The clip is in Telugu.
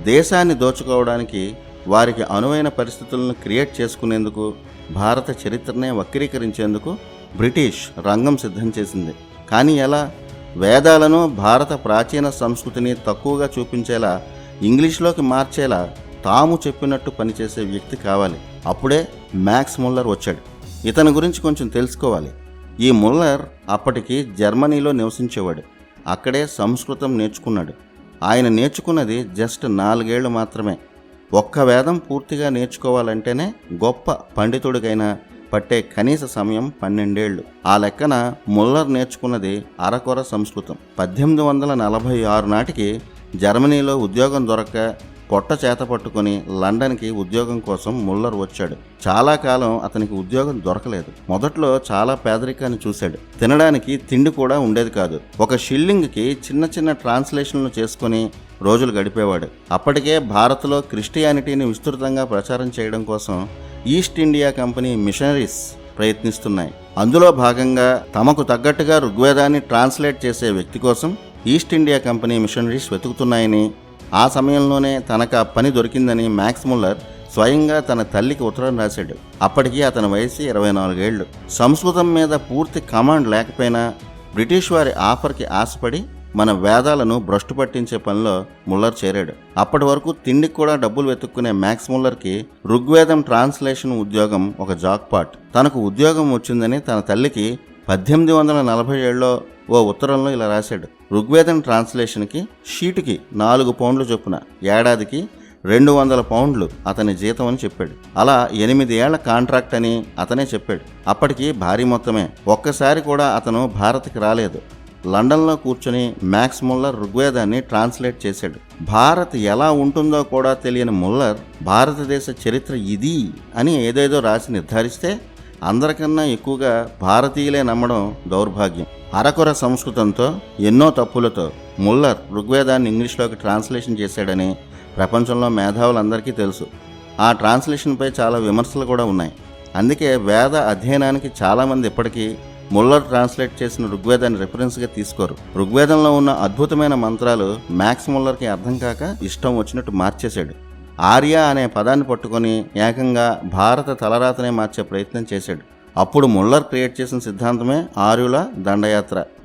దేశాన్ని దోచుకోవడానికి వారికి అనువైన పరిస్థితులను క్రియేట్ చేసుకునేందుకు, భారత చరిత్రనే వక్రీకరించేందుకు బ్రిటిష్ రంగం సిద్ధం చేసింది. కానీ ఎలా? వేదాలను, భారత ప్రాచీన సంస్కృతిని తక్కువగా చూపించేలా, ఇంగ్లీష్లోకి మార్చేలా తాము చెప్పినట్టు పనిచేసే వ్యక్తి కావాలి. అప్పుడే మ్యాక్స్ ముల్లర్ వచ్చాడు. ఇతని గురించి కొంచెం తెలుసుకోవాలి. ఈ ముల్లర్ అప్పటికి జర్మనీలో నివసించేవాడు. అక్కడే సంస్కృతం నేర్చుకున్నాడు. ఆయన నేర్చుకున్నది జస్ట్ 4 ఏళ్లు మాత్రమే. ఒక్క వేదం పూర్తిగా నేర్చుకోవాలంటేనే గొప్ప పండితుడికైనా పట్టే కనీస సమయం 12 ఏళ్లు. ఆ లెక్కన ముల్లర్ నేర్చుకున్నది అరకొర సంస్కృతం. 1846 నాటికి జర్మనీలో ఉద్యోగం దొరక్క పొట్ట చేత పట్టుకుని లండన్కి ఉద్యోగం కోసం ముల్లర్ వచ్చాడు. చాలా కాలం అతనికి ఉద్యోగం దొరకలేదు. మొదట్లో చాలా పేదరికాన్ని చూశాడు. తినడానికి తిండి కూడా ఉండేది కాదు. ఒక షిల్లింగ్కి చిన్న చిన్న ట్రాన్స్లేషన్లు చేసుకుని రోజులు గడిపేవాడు. అప్పటికే భారత్లో క్రిస్టియానిటీని విస్తృతంగా ప్రచారం చేయడం కోసం ఈస్ట్ ఇండియా కంపెనీ మిషనరీస్ ప్రయత్నిస్తున్నాయి. అందులో భాగంగా తమకు తగ్గట్టుగా ఋగ్వేదాన్ని ట్రాన్స్లేట్ చేసే వ్యక్తి కోసం ఈస్ట్ ఇండియా కంపెనీ మిషనరీస్ వెతుకుతున్నాయని, ఆ సమయంలోనే తనకు ఆ పని దొరికిందని మ్యాక్స్ ముల్లర్ స్వయంగా తన తల్లికి ఉత్తరం రాశాడు. అప్పటికి అతని వయసు 24 ఏళ్లు. సంస్కృతం మీద పూర్తి కమాండ్ లేకపోయినా బ్రిటిష్ వారి ఆఫర్కి ఆశపడి మన వేదాలను భ్రష్టు పట్టించే పనిలో ముల్లర్ చేరాడు. అప్పటి వరకు తిండికి కూడా డబ్బులు వెతుక్కునే మ్యాక్స్ ముల్లర్కి ఋగ్వేదం ట్రాన్స్లేషన్ ఉద్యోగం ఒక జాక్పాట్. తనకు ఉద్యోగం వచ్చిందని తన తల్లికి 1847లో ఓ ఉత్తరంలో ఇలా రాశాడు. ఋగ్వేదం ట్రాన్స్లేషన్కి షీటుకి 4 పౌండ్లు చొప్పున, ఏడాదికి 200 పౌండ్లు అతని జీతం అని చెప్పాడు. అలా 8 ఏళ్ల కాంట్రాక్ట్ అని అతనే చెప్పాడు. అప్పటికి భారీ మొత్తమే. ఒక్కసారి కూడా అతను భారత్కి రాలేదు. లండన్లో కూర్చొని మ్యాక్స్ ముల్లర్ ఋగ్వేదాన్ని ట్రాన్స్లేట్ చేశాడు. భారత్ ఎలా ఉంటుందో కూడా తెలియని ముల్లర్ భారతదేశ చరిత్ర ఇది అని ఏదేదో రాసి నిర్ధారిస్తే అందరికన్నా ఎక్కువగా భారతీయులే నమ్మడం దౌర్భాగ్యం. అరకొర సంస్కృతంతో, ఎన్నో తప్పులతో ముల్లర్ ఋగ్వేదాన్ని ఇంగ్లీష్లోకి ట్రాన్స్లేషన్ చేశాడని ప్రపంచంలో మేధావులందరికీ తెలుసు. ఆ ట్రాన్స్లేషన్పై చాలా విమర్శలు కూడా ఉన్నాయి. అందుకే వేద అధ్యయనానికి చాలామంది ఇప్పటికీ ముల్లర్ ట్రాన్స్లేట్ చేసిన ఋగ్వేదాన్ని రెఫరెన్స్గా తీసుకోరు. ఋగ్వేదంలో ఉన్న అద్భుతమైన మంత్రాలు మ్యాక్స్ ముల్లర్కి అర్థం కాక ఇష్టం వచ్చినట్టు మార్చేశాడు. ఆర్య అనే పదాన్ని పట్టుకొని ఏకంగా భారత తలరాతనే మార్చే ప్రయత్నం చేశాడు. అప్పుడు ముల్లర్ క్రియేట్ చేసిన సిద్ధాంతమే ఆర్యుల దండయాత్ర.